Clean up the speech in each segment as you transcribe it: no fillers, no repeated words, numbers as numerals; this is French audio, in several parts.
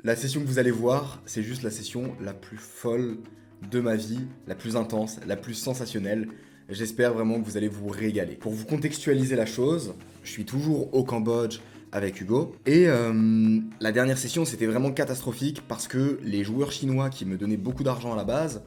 La session que vous allez voir, c'est juste la session la plus folle de ma vie, la plus intense, la plus sensationnelle. J'espère vraiment que vous allez vous régaler. Pour vous contextualiser la chose, je suis toujours au Cambodge avec Hugo. Et la dernière session, c'était vraiment catastrophique parce que les joueurs chinois qui me donnaient beaucoup d'argent à la base,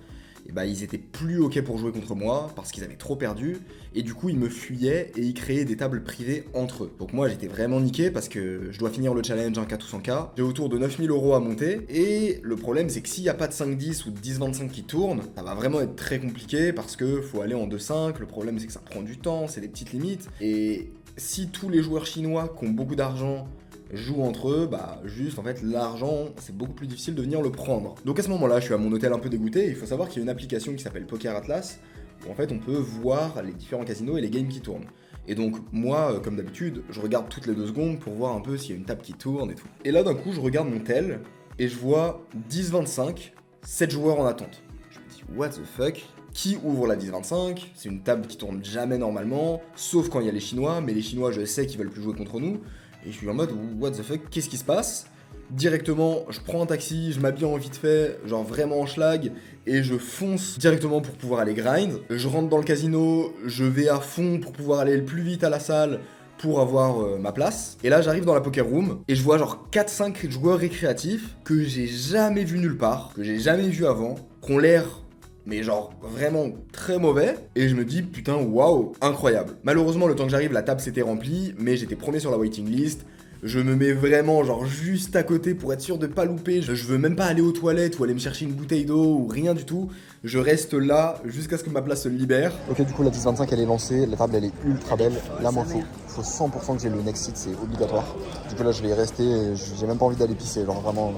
et bah, ils étaient plus ok pour jouer contre moi parce qu'ils avaient trop perdu et du coup ils me fuyaient et ils créaient des tables privées entre eux. Donc moi j'étais vraiment niqué parce que je dois finir le challenge 1K ou 100K. J'ai autour de 9 000 € à monter et le problème c'est que s'il n'y a pas de 5-10 ou de 10-25 qui tournent, ça va vraiment être très compliqué parce que faut aller en 2-5. Le problème c'est que ça prend du temps, c'est des petites limites et si tous les joueurs chinois qui ont beaucoup d'argent jouent entre eux, bah juste en fait l'argent c'est beaucoup plus difficile de venir le prendre. Donc à ce moment là je suis à mon hôtel un peu dégoûté, il faut savoir qu'il y a une application qui s'appelle Poker Atlas où en fait on peut voir les différents casinos et les games qui tournent. Et donc moi comme d'habitude je regarde toutes les 2 secondes pour voir un peu s'il y a une table qui tourne et tout. Et là d'un coup je regarde mon tel et je vois 10-25, 7 joueurs en attente. Je me dis what the fuck, qui ouvre la 10-25, c'est une table qui tourne jamais normalement, sauf quand il y a les Chinois, mais les Chinois je sais qu'ils veulent plus jouer contre nous. Et je suis en mode, what the fuck, qu'est-ce qui se passe? Directement, je prends un taxi, je m'habille en vite fait, genre vraiment en schlag, et je fonce directement pour pouvoir aller grind. Je rentre dans le casino, je vais à fond pour pouvoir aller le plus vite à la salle pour avoir ma place. Et là, j'arrive dans la poker room, et je vois genre 4-5 joueurs récréatifs que j'ai jamais vu nulle part, que j'ai jamais vu avant, qui ont l'air mais genre vraiment très mauvais, et je me dis putain waouh, incroyable. Malheureusement le temps que j'arrive la table s'était remplie, mais j'étais premier sur la waiting list, je me mets vraiment genre juste à côté pour être sûr de pas louper, je veux même pas aller aux toilettes ou aller me chercher une bouteille d'eau ou rien du tout, je reste là jusqu'à ce que ma place se libère. Ok, du coup la 10-25 elle est lancée, la table elle est ultra belle, là moi faut 100% que j'ai le next seat, c'est obligatoire. Du coup là je vais y rester, et j'ai même pas envie d'aller pisser, genre vraiment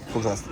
faut que je reste.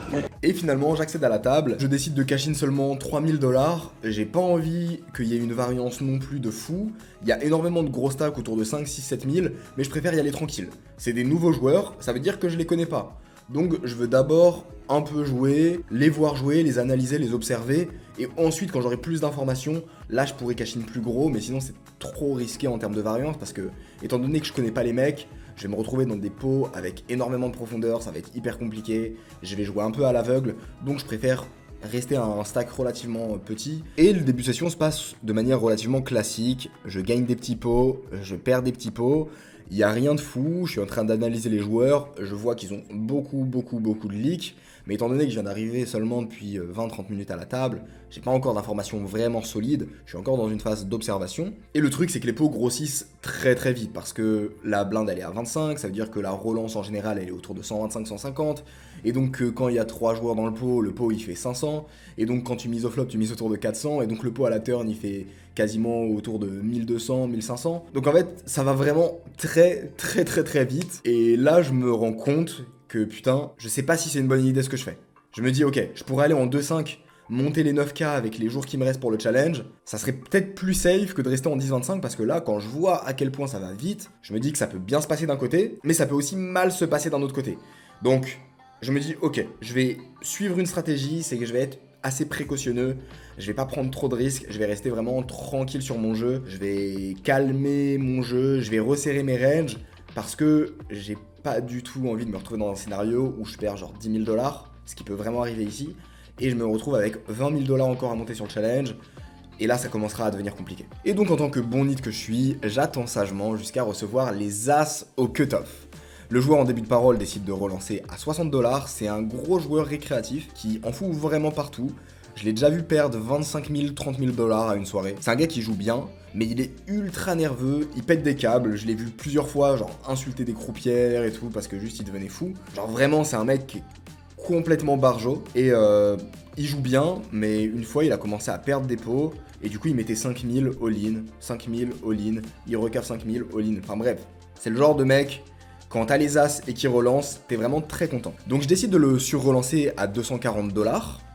Et finalement, j'accède à la table, je décide de cash in seulement 3 000 $, j'ai pas envie qu'il y ait une variance non plus de fou, il y a énormément de gros stacks autour de 5, 6, 7 000, mais je préfère y aller tranquille. C'est des nouveaux joueurs, ça veut dire que je les connais pas. Donc je veux d'abord un peu jouer, les voir jouer, les analyser, les observer, et ensuite quand j'aurai plus d'informations, là je pourrais cash in plus gros, mais sinon c'est trop risqué en termes de variance, parce que étant donné que je connais pas les mecs, je vais me retrouver dans des pots avec énormément de profondeur, ça va être hyper compliqué, je vais jouer un peu à l'aveugle, donc je préfère rester à un stack relativement petit. Et le début de session se passe de manière relativement classique, je gagne des petits pots, je perds des petits pots, il n'y a rien de fou, je suis en train d'analyser les joueurs, je vois qu'ils ont beaucoup de leaks, mais étant donné que je viens d'arriver seulement depuis 20-30 minutes à la table, j'ai pas encore d'informations vraiment solides, je suis encore dans une phase d'observation. Et le truc c'est que les pots grossissent très vite, parce que la blinde elle est à 25, ça veut dire que la relance en général elle est autour de 125-150, et donc quand il y a 3 joueurs dans le pot il fait 500, et donc quand tu mises au flop tu mises autour de 400, et donc le pot à la turn il fait quasiment autour de 1200, 1500. Donc en fait ça va vraiment très vite, et là je me rends compte que putain, je sais pas si c'est une bonne idée ce que je fais. Je me dis ok, je pourrais aller en 2-5, monter les 9K avec les jours qui me restent pour le challenge, ça serait peut-être plus safe que de rester en 10-25, parce que là, quand je vois à quel point ça va vite, je me dis que ça peut bien se passer d'un côté, mais ça peut aussi mal se passer d'un autre côté. Donc, je me dis, ok, je vais suivre une stratégie, c'est que je vais être assez précautionneux, je vais pas prendre trop de risques, je vais rester vraiment tranquille sur mon jeu, je vais calmer mon jeu, je vais resserrer mes ranges, parce que j'ai pas du tout envie de me retrouver dans un scénario où je perds genre 10 000 $, ce qui peut vraiment arriver ici, et je me retrouve avec 20 000 $ encore à monter sur le challenge, et là ça commencera à devenir compliqué. Et donc en tant que bon nid que je suis, j'attends sagement jusqu'à recevoir les as au cut-off. Le joueur en début de parole décide de relancer à 60 $, c'est un gros joueur récréatif qui en fout vraiment partout. Je l'ai déjà vu perdre 25 000, 30 000 $ à une soirée. C'est un gars qui joue bien, mais il est ultra nerveux, il pète des câbles, je l'ai vu plusieurs fois genre insulter des croupières et tout parce que juste il devenait fou. Genre vraiment c'est un mec qui est complètement barjo, et il joue bien, mais une fois il a commencé à perdre des pots, et du coup il mettait 5000 all-in, 5000 all-in, il recave 5000 all-in, enfin bref, c'est le genre de mec, quand t'as les as et qu'il relance, t'es vraiment très content. Donc je décide de le sur-relancer à 240 $,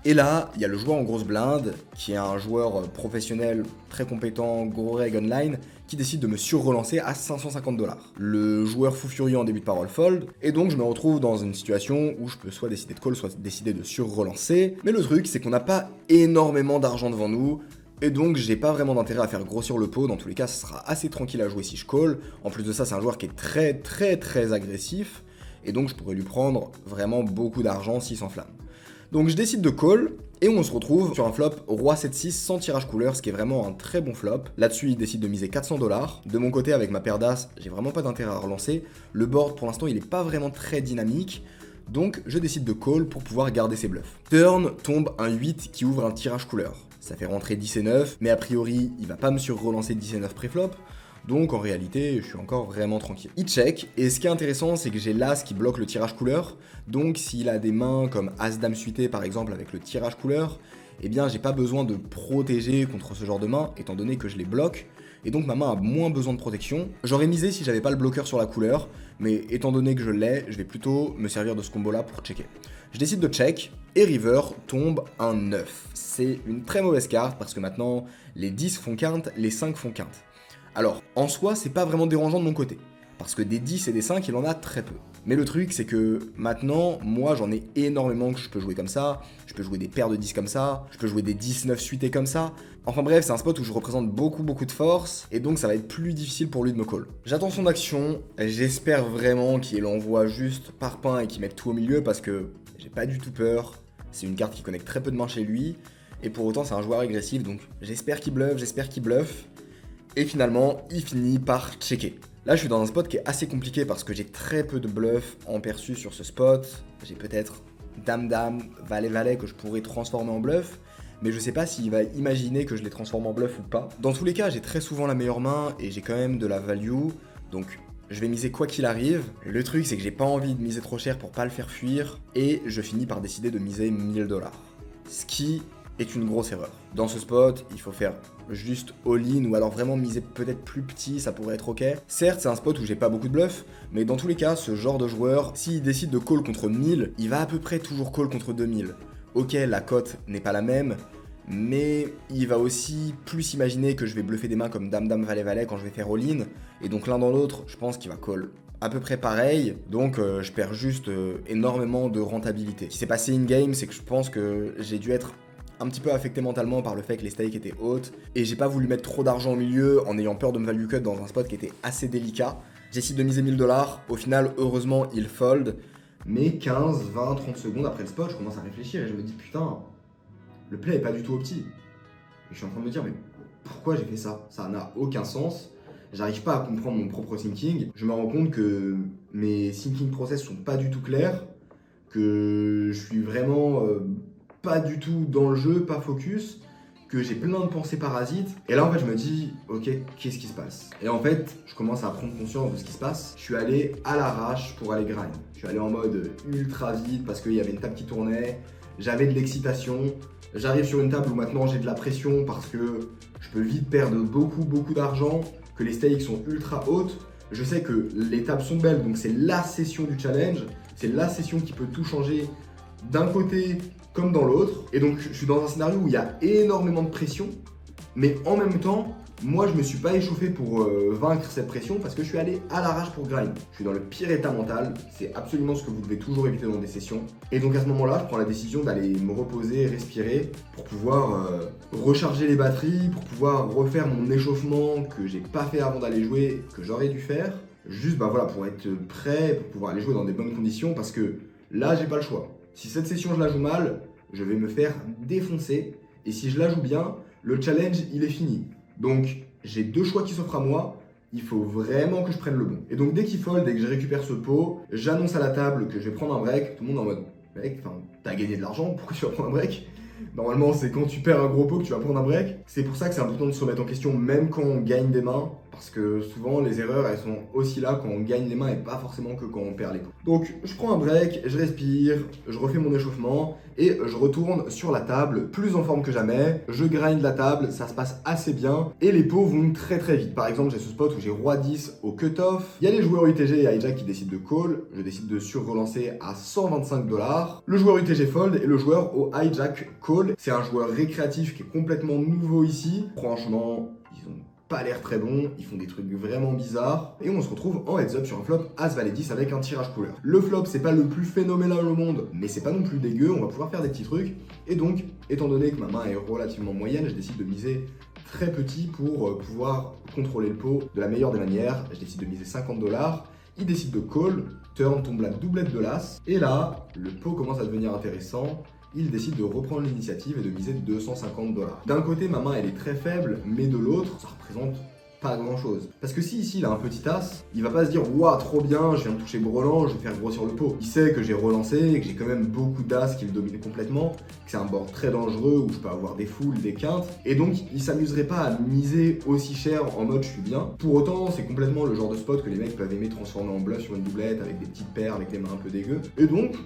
et là, il y a le joueur en grosse blinde, qui est un joueur professionnel, très compétent, gros reg online, qui décide de me sur-relancer à 550 $. Le joueur fou furieux en début de parole fold, et donc je me retrouve dans une situation où je peux soit décider de call, soit décider de sur-relancer. Mais le truc, c'est qu'on n'a pas énormément d'argent devant nous, et donc j'ai pas vraiment d'intérêt à faire grossir le pot. Dans tous les cas, ça sera assez tranquille à jouer si je call. En plus de ça, c'est un joueur qui est très agressif, et donc je pourrais lui prendre vraiment beaucoup d'argent s'il s'enflamme. Donc je décide de call, et on se retrouve sur un flop roi 7-6 sans tirage couleur, ce qui est vraiment un très bon flop. Là-dessus, il décide de miser 400 $. De mon côté, avec ma paire d'as, j'ai vraiment pas d'intérêt à relancer. Le board, pour l'instant, il est pas vraiment très dynamique. Donc je décide de call pour pouvoir garder ses bluffs. Turn, tombe un 8 qui ouvre un tirage couleur. Ça fait rentrer 10 et 9, mais a priori, il va pas me sur-relancer 10 et 9 préflop. Donc en réalité, je suis encore vraiment tranquille. Il check, et ce qui est intéressant, c'est que j'ai l'as qui bloque le tirage couleur. Donc s'il a des mains comme as-dame suité par exemple avec le tirage couleur, eh bien j'ai pas besoin de protéger contre ce genre de main, étant donné que je les bloque. Et donc ma main a moins besoin de protection. J'aurais misé si j'avais pas le bloqueur sur la couleur, mais étant donné que je l'ai, je vais plutôt me servir de ce combo là pour checker. Je décide de check, et river tombe un 9. C'est une très mauvaise carte parce que maintenant les 10 font quinte, les 5 font quinte. Alors, en soi, c'est pas vraiment dérangeant de mon côté, parce que des 10 et des 5, il en a très peu. Mais le truc, c'est que maintenant, moi, j'en ai énormément que je peux jouer comme ça, je peux jouer des paires de 10 comme ça, je peux jouer des 10-9 suités comme ça. Enfin bref, c'est un spot où je représente beaucoup de force, et donc ça va être plus difficile pour lui de me call. J'attends son action, j'espère vraiment qu'il envoie juste par pain et qu'il mette tout au milieu, parce que j'ai pas du tout peur. C'est une carte qui connecte très peu de mains chez lui, et pour autant, c'est un joueur agressif, donc j'espère qu'il bluffe, Et finalement, il finit par checker. Là, je suis dans un spot qui est assez compliqué parce que j'ai très peu de bluff en perçu sur ce spot. J'ai peut-être dame-dame, valet-valet que je pourrais transformer en bluff, mais je sais pas s'il va imaginer que je les transforme en bluff ou pas. Dans tous les cas, j'ai très souvent la meilleure main et j'ai quand même de la value, donc je vais miser quoi qu'il arrive. Le truc, c'est que j'ai pas envie de miser trop cher pour pas le faire fuir, et je finis par décider de miser 1000 $. Ce qui est une grosse erreur. Dans ce spot, il faut faire juste all-in ou alors vraiment miser peut-être plus petit, ça pourrait être ok. Certes, c'est un spot où j'ai pas beaucoup de bluff, mais dans tous les cas, ce genre de joueur, s'il décide de call contre 1000, il va à peu près toujours call contre 2000. Ok, la cote n'est pas la même, mais il va aussi plus imaginer que je vais bluffer des mains comme dame-dame, valet-valet quand je vais faire all-in, et donc l'un dans l'autre, je pense qu'il va call à peu près pareil, donc je perds juste énormément de rentabilité. Ce qui s'est passé in-game, c'est que je pense que j'ai dû être un petit peu affecté mentalement par le fait que les stakes étaient hautes, et j'ai pas voulu mettre trop d'argent au milieu en ayant peur de me value cut dans un spot qui était assez délicat. J'essaie de miser 1000 $, au final heureusement il fold, mais 15, 20, 30 secondes après le spot je commence à réfléchir et je me dis putain, le play est pas du tout opti. Et je suis en train de me dire mais pourquoi j'ai fait ça? Ça n'a aucun sens, j'arrive pas à comprendre mon propre thinking, je me rends compte que mes thinking process sont pas du tout clairs, que je suis vraiment pas du tout dans le jeu, pas focus, que j'ai plein de pensées parasites. Et là en fait je me dis ok, qu'est-ce qui se passe? Et en fait je commence à prendre conscience de ce qui se passe. Je suis allé à l'arrache pour aller grind. Je suis allé en mode ultra vite parce qu'il y avait une table qui tournait, j'avais de l'excitation. J'arrive sur une table où maintenant j'ai de la pression parce que je peux vite perdre beaucoup d'argent, que les stakes sont ultra hautes. Je sais que les tables sont belles, donc c'est la session du challenge, c'est la session qui peut tout changer d'un côté comme dans l'autre. Et donc je suis dans un scénario où il y a énormément de pression, mais en même temps, moi je me suis pas échauffé pour vaincre cette pression parce que je suis allé à l'arrache pour grind. Je suis dans le pire état mental, c'est absolument ce que vous devez toujours éviter dans des sessions. Et donc à ce moment-là, je prends la décision d'aller me reposer, respirer, pour pouvoir recharger les batteries, pour pouvoir refaire mon échauffement que j'ai pas fait avant d'aller jouer, que j'aurais dû faire. Juste bah voilà, pour être prêt, pour pouvoir aller jouer dans des bonnes conditions, parce que là j'ai pas le choix. Si cette session je la joue mal, je vais me faire défoncer. Et si je la joue bien, le challenge il est fini. Donc j'ai deux choix qui s'offrent à moi. Il faut vraiment que je prenne le bon. Et donc dès qu'il fold et que je récupère ce pot, j'annonce à la table que je vais prendre un break. Tout le monde est en mode mec, t'as gagné de l'argent, pourquoi tu vas prendre un break? Normalement c'est quand tu perds un gros pot que tu vas prendre un break. C'est pour ça que c'est important de se remettre en question même quand on gagne des mains. Parce que souvent les erreurs elles sont aussi là quand on gagne les mains et pas forcément que quand on perd les pots. Donc je prends un break, je respire, je refais mon échauffement et je retourne sur la table plus en forme que jamais. Je grind la table, ça se passe assez bien et les pots vont très vite. Par exemple j'ai ce spot où j'ai roi 10 au cut-off. Il y a les joueurs UTG et hijack qui décident de call. Je décide de sur-relancer à 125 $. Le joueur UTG fold et le joueur au hijack call. C'est un joueur récréatif qui est complètement nouveau ici. Franchement, ils ont pas l'air très bon, ils font des trucs vraiment bizarres. Et on se retrouve en heads up sur un flop As-Valet 10 avec un tirage couleur. Le flop, c'est pas le plus phénoménal au monde, mais c'est pas non plus dégueu, on va pouvoir faire des petits trucs. Et donc, étant donné que ma main est relativement moyenne, je décide de miser très petit pour pouvoir contrôler le pot de la meilleure des manières. Je décide de miser 50 $. Il décide de call. turn tombe la doublette de l'as, et là, le pot commence à devenir intéressant. Il décide de reprendre l'initiative et de miser 250 $. D'un côté, ma main elle est très faible, mais de l'autre, ça représente pas grand chose. Parce que si ici il a un petit as, il va pas se dire waouh trop bien, je viens de toucher brelan, je vais faire grossir le pot. Il sait que j'ai relancé et que j'ai quand même beaucoup d'as qui le dominent complètement, que c'est un board très dangereux où je peux avoir des foules, des quintes, et donc il s'amuserait pas à miser aussi cher en mode je suis bien. Pour autant, c'est complètement le genre de spot que les mecs peuvent aimer transformer en bluff sur une doublette avec des petites paires, avec des mains un peu dégueu. Et donc,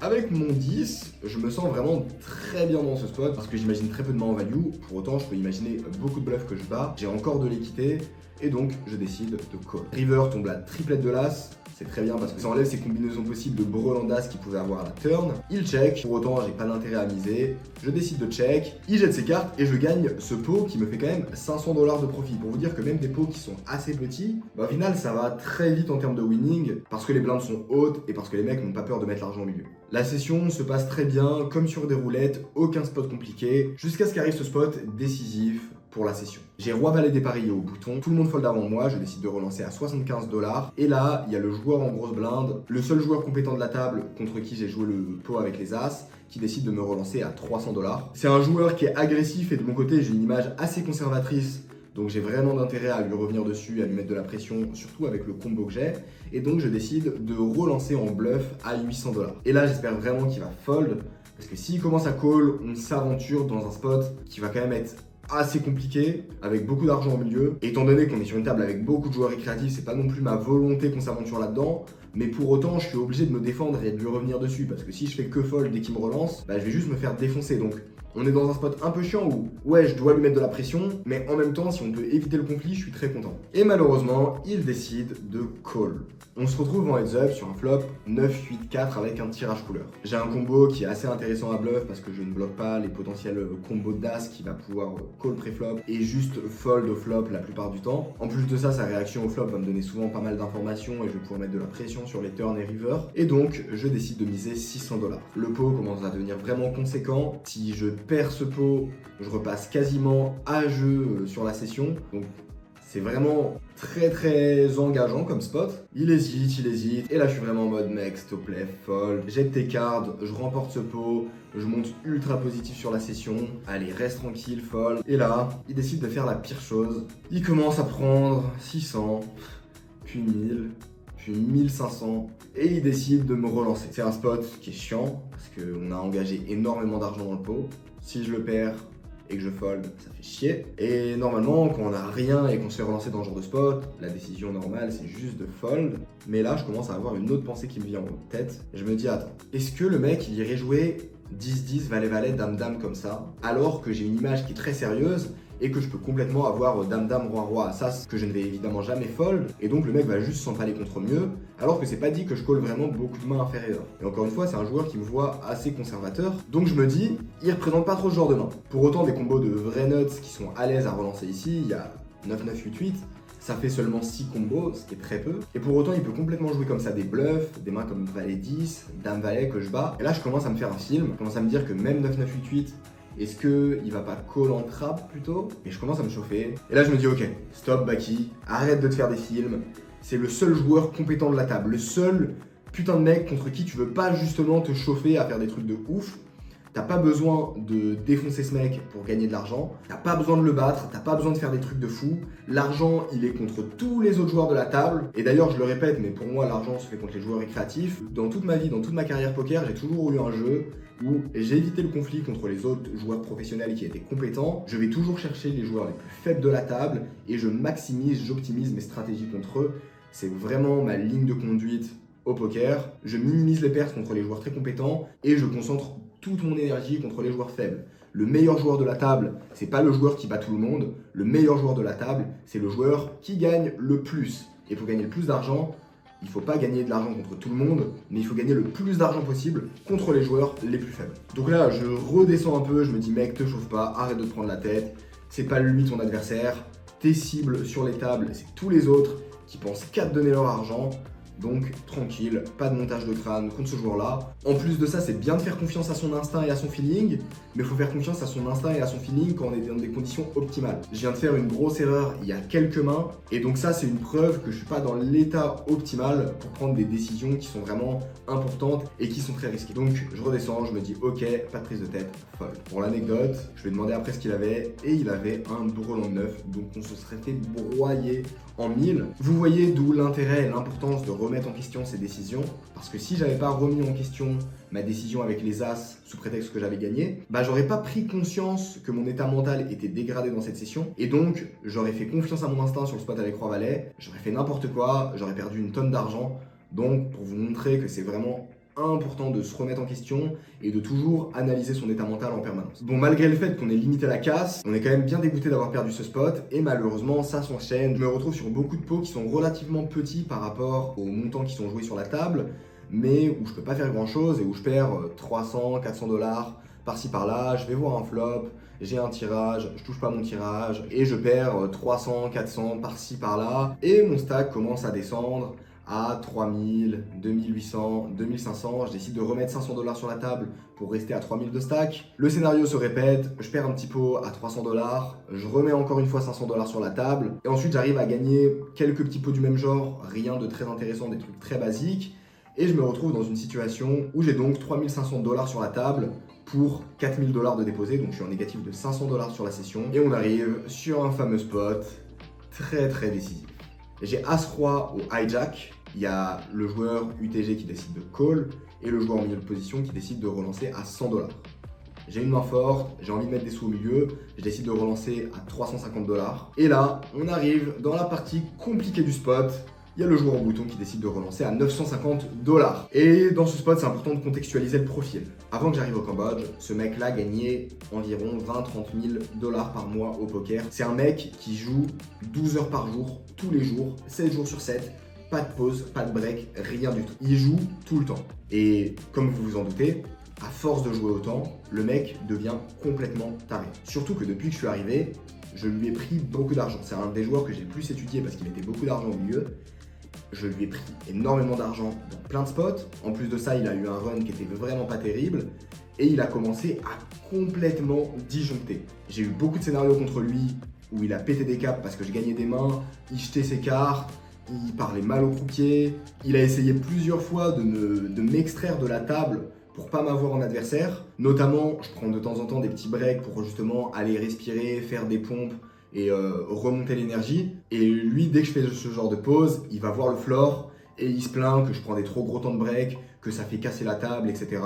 avec mon 10, je me sens vraiment très bien dans ce spot parce que j'imagine très peu de mains en value. Pour autant, je peux imaginer beaucoup de bluffs que je bats. J'ai encore de l'équité et donc je décide de call. River tombe la triplette de l'as. C'est très bien parce que ça enlève ces combinaisons possibles de brelan d'as qu'il pouvait avoir à la turn. Il check, pour autant j'ai pas d'intérêt à miser. Je décide de check, il jette ses cartes et je gagne ce pot qui me fait quand même 500 $ de profit. Pour vous dire que même des pots qui sont assez petits, au final ça va très vite en termes de winning parce que les blindes sont hautes et parce que les mecs n'ont pas peur de mettre l'argent au milieu. La session se passe très bien, comme sur des roulettes, aucun spot compliqué, jusqu'à ce qu'arrive ce spot décisif pour la session. J'ai roi valet dépareillé au bouton, tout le monde fold avant moi, je décide de relancer à 75 $. Et là, il y a le joueur en grosse blinde, le seul joueur compétent de la table contre qui j'ai joué le pot avec les as, qui décide de me relancer à 300 $. C'est un joueur qui est agressif et de mon côté, j'ai une image assez conservatrice. Donc j'ai vraiment d'intérêt à lui revenir dessus, à lui mettre de la pression, surtout avec le combo que j'ai. Et donc je décide de relancer en bluff à 800 $. Et là j'espère vraiment qu'il va fold, parce que s'il commence à call, on s'aventure dans un spot qui va quand même être assez compliqué, avec beaucoup d'argent au milieu. Et étant donné qu'on est sur une table avec beaucoup de joueurs récréatifs, c'est pas non plus ma volonté qu'on s'aventure là-dedans. Mais pour autant, je suis obligé de me défendre et de lui revenir dessus, parce que si je fais que fold dès qu'il me relance, bah je vais juste me faire défoncer. Donc on est dans un spot un peu chiant où, ouais, je dois lui mettre de la pression, mais en même temps, si on peut éviter le conflit, je suis très content. Et malheureusement, il décide de call. On se retrouve en heads up sur un flop 9-8-4 avec un tirage couleur. J'ai un combo qui est assez intéressant à bluff parce que je ne bloque pas les potentiels combos d'as qui va pouvoir call pré-flop et juste fold au flop la plupart du temps. En plus de ça, sa réaction au flop va me donner souvent pas mal d'informations et je vais pouvoir mettre de la pression sur les turns et river. Et donc, je décide de miser 600 $. Le pot commence à devenir vraiment conséquent. Si je perds ce pot, je repasse quasiment à jeu sur la session. Donc, c'est vraiment très engageant comme spot. Il hésite. Et là, je suis vraiment en mode mec, s'il te plaît, fold. Jette tes cartes, je remporte ce pot. Je monte ultra positif sur la session. Allez, reste tranquille, fold. Et là, il décide de faire la pire chose. Il commence à prendre 600, puis 1000, puis 1500. Et il décide de me relancer. C'est un spot qui est chiant parce qu'on a engagé énormément d'argent dans le pot. Si je le perds et que je fold, ça fait chier. Et normalement, quand on n'a rien et qu'on se fait relancer dans ce genre de spot, la décision normale, c'est juste de fold. Mais là, je commence à avoir une autre pensée qui me vient en tête. Je me dis, attends, est-ce que le mec, il irait jouer 10-10, valet-valet, dame-dame comme ça, alors que j'ai une image qui est très sérieuse et que je peux complètement avoir dame-dame, roi-roi, as que je ne vais évidemment jamais fold, et donc le mec va juste s'empaler contre mieux, alors que c'est pas dit que je call vraiment beaucoup de mains inférieures. Et encore une fois, c'est un joueur qui me voit assez conservateur, donc je me dis, il représente pas trop ce genre de main. Pour autant, des combos de vrais nuts qui sont à l'aise à relancer ici, il y a 9-9-8-8, ça fait seulement 6 combos, ce qui est très peu. Et pour autant, il peut complètement jouer comme ça des bluffs, des mains comme valet 10, dame valet que je bats. Et là, je commence à me faire un film, je commence à me dire que même 9-9-8-8, est-ce qu'il va pas call en trap plutôt? Et je commence à me chauffer. Et là, je me dis, ok, stop Baki, arrête de te faire des films. C'est le seul joueur compétent de la table, le seul putain de mec contre qui tu veux pas justement te chauffer à faire des trucs de ouf. T'as pas besoin de défoncer ce mec pour gagner de l'argent, t'as pas besoin de le battre, t'as pas besoin de faire des trucs de fou. L'argent, il est contre tous les autres joueurs de la table. Et d'ailleurs, je le répète, mais pour moi, l'argent se fait contre les joueurs récréatifs. Dans toute ma vie, dans toute ma carrière poker, j'ai toujours eu un jeu où j'ai évité le conflit contre les autres joueurs professionnels qui étaient compétents. Je vais toujours chercher les joueurs les plus faibles de la table et je maximise, j'optimise mes stratégies contre eux. C'est vraiment ma ligne de conduite au poker. Je minimise les pertes contre les joueurs très compétents et je concentre toute mon énergie contre les joueurs faibles. Le meilleur joueur de la table, c'est pas le joueur qui bat tout le monde. Le meilleur joueur de la table, c'est le joueur qui gagne le plus. Et pour gagner le plus d'argent, il faut pas gagner de l'argent contre tout le monde, mais il faut gagner le plus d'argent possible contre les joueurs les plus faibles. Donc là, je redescends un peu, je me dis mec, te chauffe pas, arrête de te prendre la tête. C'est pas lui ton adversaire. Tes cibles sur les tables, c'est tous les autres qui pensent qu'à te donner leur argent. Donc tranquille, pas de montage de crâne contre ce joueur-là. En plus de ça, c'est bien de faire confiance à son instinct et à son feeling, mais il faut faire confiance à son instinct et à son feeling quand on est dans des conditions optimales. Je viens de faire une grosse erreur il y a quelques mains, et donc ça c'est une preuve que je suis pas dans l'état optimal pour prendre des décisions qui sont vraiment importantes et qui sont très risquées. Donc je redescends, je me dis ok, pas de prise de tête, folle. Pour l'anecdote, je lui ai demandé après ce qu'il avait, et il avait un Brelan 9, donc on se serait fait broyer en 1000. Vous voyez d'où l'intérêt et l'importance de remettre en question ces décisions, parce que si j'avais pas remis en question ma décision avec les As sous prétexte que j'avais gagné, bah j'aurais pas pris conscience que mon état mental était dégradé dans cette session, et donc j'aurais fait confiance à mon instinct sur le spot avec Roi-Valet, j'aurais fait n'importe quoi, j'aurais perdu une tonne d'argent. Donc pour vous montrer que c'est vraiment important de se remettre en question et de toujours analyser son état mental en permanence. Bon, malgré le fait qu'on ait limité la casse, on est quand même bien dégoûté d'avoir perdu ce spot, et malheureusement ça s'enchaîne. Je me retrouve sur beaucoup de pots qui sont relativement petits par rapport aux montants qui sont joués sur la table, mais où je peux pas faire grand chose et où je perds 300, 400 dollars par-ci par-là. Je vais voir un flop, j'ai un tirage, je touche pas mon tirage et je perds 300, 400 par-ci par-là, et mon stack commence à descendre à 3000, 2800, 2500, je décide de remettre 500 dollars sur la table pour rester à 3000 de stack. Le scénario se répète, je perds un petit pot à 300 dollars, je remets encore une fois 500 dollars sur la table, et ensuite j'arrive à gagner quelques petits pots du même genre, rien de très intéressant, des trucs très basiques, et je me retrouve dans une situation où j'ai donc 3500 dollars sur la table pour 4000 dollars de déposé, donc je suis en négatif de 500 dollars sur la session, et on arrive sur un fameux spot très décisif. J'ai As-Roi au hijack, il y a le joueur UTG qui décide de call et le joueur en milieu de position qui décide de relancer à 100 dollars. J'ai une main forte, j'ai envie de mettre des sous au milieu, je décide de relancer à 350 dollars. Et là, on arrive dans la partie compliquée du spot. Il y a le joueur au bouton qui décide de relancer à 950 dollars. Et dans ce spot, c'est important de contextualiser le profil. Avant que j'arrive au Cambodge, ce mec-là gagnait environ 20-30 000 dollars par mois au poker. C'est un mec qui joue 12 heures par jour, tous les jours, 7 jours sur 7, pas de pause, pas de break, rien du tout. Il joue tout le temps. Et comme vous vous en doutez, à force de jouer autant, le mec devient complètement taré. Surtout que depuis que je suis arrivé, je lui ai pris beaucoup d'argent. C'est un des joueurs que j'ai le plus étudié parce qu'il mettait beaucoup d'argent au milieu. Je lui ai pris énormément d'argent dans plein de spots. En plus de ça, il a eu un run qui était vraiment pas terrible. Et il a commencé à complètement disjoncter. J'ai eu beaucoup de scénarios contre lui où il a pété des caps parce que je gagnais des mains, il jetait ses cartes, il parlait mal au croupier. Il a essayé plusieurs fois de m'extraire de la table pour pas m'avoir en adversaire. Notamment, je prends de temps en temps des petits breaks pour justement aller respirer, faire des pompes et remonter l'énergie. Et lui, dès que je fais ce genre de pause, il va voir le floor et il se plaint que je prends des trop gros temps de break, que ça fait casser la table, etc.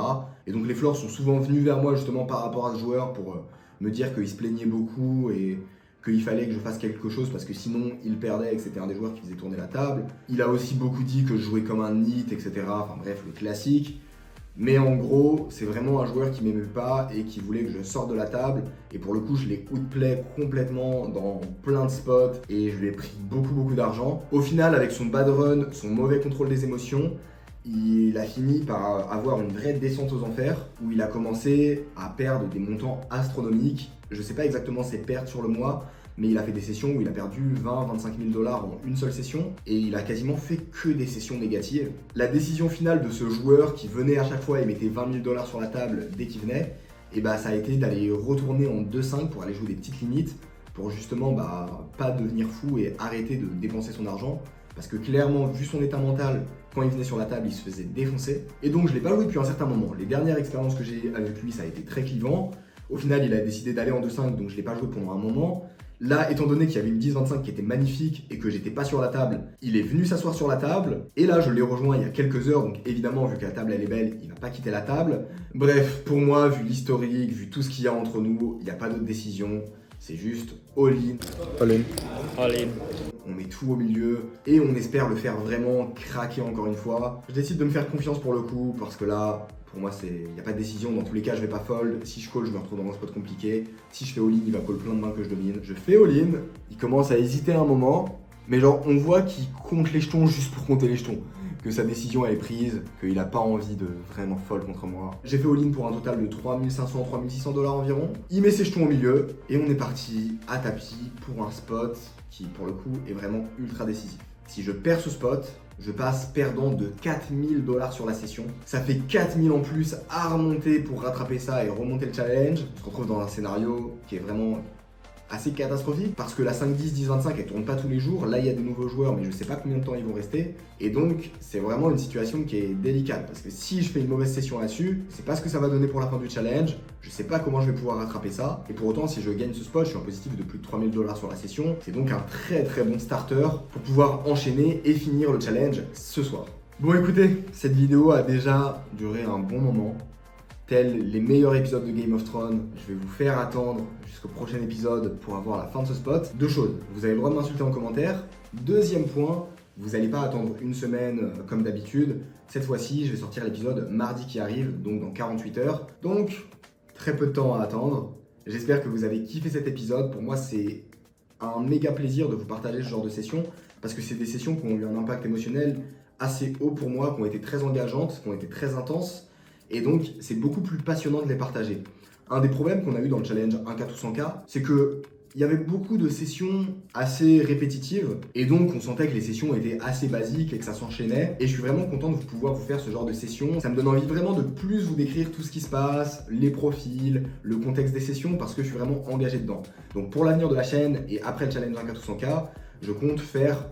Et donc les floors sont souvent venus vers moi justement par rapport à ce joueur pour me dire qu'il se plaignait beaucoup et qu'il fallait que je fasse quelque chose parce que sinon il perdait et que c'était un des joueurs qui faisait tourner la table. Il a aussi beaucoup dit que je jouais comme un nit, etc. Enfin bref, le classique. Mais en gros, c'est vraiment un joueur qui m'aimait pas et qui voulait que je sorte de la table. Et pour le coup, je l'ai outplay complètement dans plein de spots et je lui ai pris beaucoup d'argent. Au final, avec son bad run, son mauvais contrôle des émotions, il a fini par avoir une vraie descente aux enfers où il a commencé à perdre des montants astronomiques. Je sais pas exactement ses pertes sur le mois, mais il a fait des sessions où il a perdu 20-25 000 dollars en une seule session et il a quasiment fait que des sessions négatives. La décision finale de ce joueur qui venait à chaque fois et mettait 20 000 dollars sur la table dès qu'il venait, et bah ça a été d'aller retourner en 2-5 pour aller jouer des petites limites pour justement pas devenir fou et arrêter de dépenser son argent. Parce que clairement, vu son état mental, quand il venait sur la table, il se faisait défoncer. Et donc je l'ai pas joué depuis un certain moment. Les dernières expériences que j'ai avec lui, ça a été très clivant. Au final, il a décidé d'aller en 2-5, donc je l'ai pas joué pendant un moment. Là, étant donné qu'il y avait une 10-25 qui était magnifique et que j'étais pas sur la table, il est venu s'asseoir sur la table. Et là, je l'ai rejoint il y a quelques heures, donc évidemment, vu que la table elle est belle, il va pas quitter la table. Bref, pour moi, vu l'historique, vu tout ce qu'il y a entre nous, il n'y a pas d'autre décision. C'est juste all-in. All-in. All-in. On met tout au milieu et on espère le faire vraiment craquer encore une fois. Je décide de me faire confiance pour le coup parce que là, pour moi, il n'y a pas de décision. Dans tous les cas, je vais pas fold. Si je call, je me retrouve dans un spot compliqué. Si je fais all-in, il va call plein de mains que je domine. Je fais all-in. Il commence à hésiter un moment. Mais genre, on voit qu'il compte les jetons juste pour compter les jetons. Que sa décision elle est prise, qu'il n'a pas envie de vraiment fold contre moi. J'ai fait all-in pour un total de 3500-3600 dollars environ. Il met ses jetons au milieu et on est parti à tapis pour un spot qui, pour le coup, est vraiment ultra décisif. Si je perds ce spot, je passe perdant de 4000 $ sur la session. Ça fait 4000 en plus à remonter pour rattraper ça et remonter le challenge. On se retrouve dans un scénario qui est vraiment assez catastrophique parce que la 5-10, 10-25 elle tourne pas tous les jours. Là il y a des nouveaux joueurs mais je sais pas combien de temps ils vont rester. Et donc c'est vraiment une situation qui est délicate parce que si je fais une mauvaise session là-dessus, je sais pas ce que ça va donner pour la fin du challenge. Je sais pas comment je vais pouvoir rattraper ça. Et pour autant si je gagne ce spot, je suis en positif de plus de 3000 $ sur la session. C'est donc un très très bon starter pour pouvoir enchaîner et finir le challenge ce soir. Bon écoutez, cette vidéo a déjà duré un bon moment. Tels les meilleurs épisodes de Game of Thrones, je vais vous faire attendre jusqu'au prochain épisode pour avoir la fin de ce spot. Deux choses, vous avez le droit de m'insulter en commentaire. Deuxième point, vous n'allez pas attendre une semaine comme d'habitude. Cette fois-ci, je vais sortir l'épisode mardi qui arrive, donc dans 48 heures. Donc, très peu de temps à attendre. J'espère que vous avez kiffé cet épisode. Pour moi, c'est un méga plaisir de vous partager ce genre de sessions parce que c'est des sessions qui ont eu un impact émotionnel assez haut pour moi, qui ont été très engageantes, qui ont été très intenses. Et donc, c'est beaucoup plus passionnant de les partager. Un des problèmes qu'on a eu dans le challenge 1K ou 100K, c'est que il y avait beaucoup de sessions assez répétitives et donc on sentait que les sessions étaient assez basiques et que ça s'enchaînait. Et je suis vraiment content de pouvoir vous faire ce genre de sessions. Ça me donne envie vraiment de plus vous décrire tout ce qui se passe, les profils, le contexte des sessions parce que je suis vraiment engagé dedans. Donc pour l'avenir de la chaîne et après le challenge 1K ou 100K, je compte faire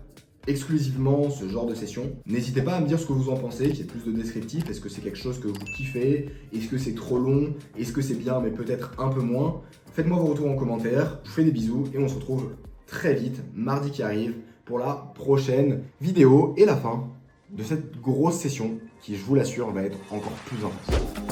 exclusivement ce genre de session. N'hésitez pas à me dire ce que vous en pensez, qu'il y ait plus de descriptifs. Est-ce que c'est quelque chose que vous kiffez? Est-ce que c'est trop long? Est-ce que c'est bien mais peut-être un peu moins? Faites-moi vos retours en commentaire. Je vous fais des bisous et on se retrouve très vite, mardi qui arrive, pour la prochaine vidéo et la fin de cette grosse session qui, je vous l'assure, va être encore plus intense.